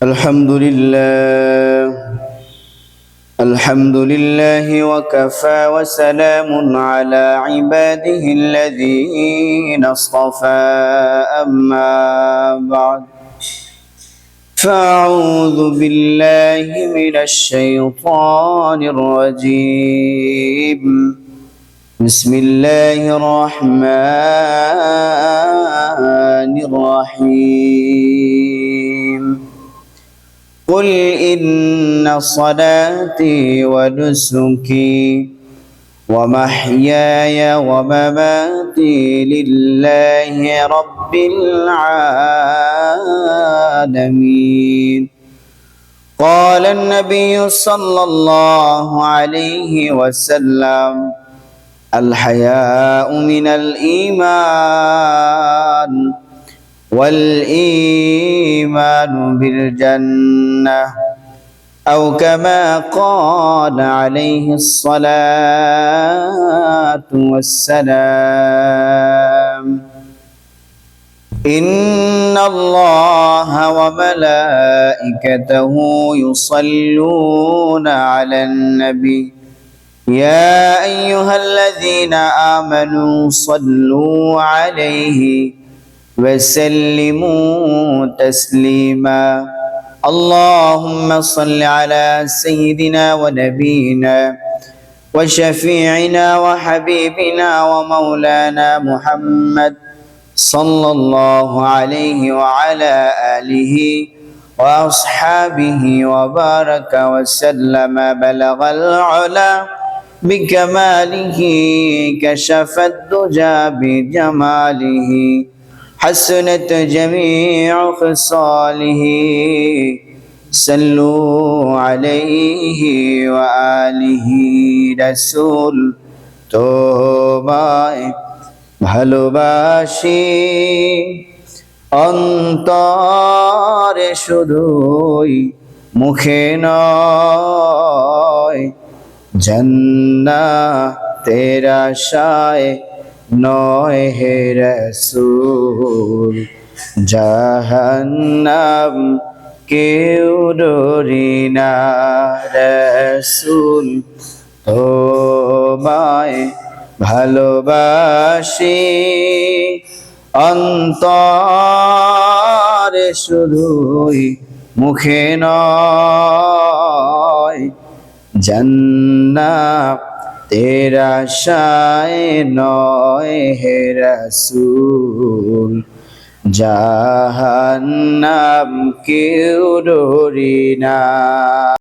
الحمد لله وكفى وسلام على عباده الذين اصطفى أما بعد فأعوذ بالله من الشيطان الرجيم بسم الله الرحمن الرحيم قل إن صلاتي ونسكي ومحياي ومماتي لله رب العالمين قال النبي صلى الله عليه وسلم الحياء من الإيمان والإيمان بالجنة أو كما قال عليه الصلاة والسلام إن الله وملائكته يصلون على النبي يا أيها الذين آمنوا صلوا عليه وسلموا تسليما اللهم صل على سيدنا ونبينا وشفيعنا وحبيبنا ومولانا محمد صلى الله عليه وعلى آله وأصحابه وبارك وسلم بلغ العلا بكماله كشف الدجى بجماله حسنت جميع خصاله صلوا عليه وآله رسول তোমায় ভালোবাসি অন্তরে শুধুই মুখে নয় জান্নাতের আশায় নয় হে রাসূল জাহান্নাম কেউ ডরি না রাসূল তোমায় ভালোবাসি অন্তরে শুধুই মুখে নয় জান্নাতের আশায় নয় হে রাসূল জাহান্নাম কেউ ডরি না।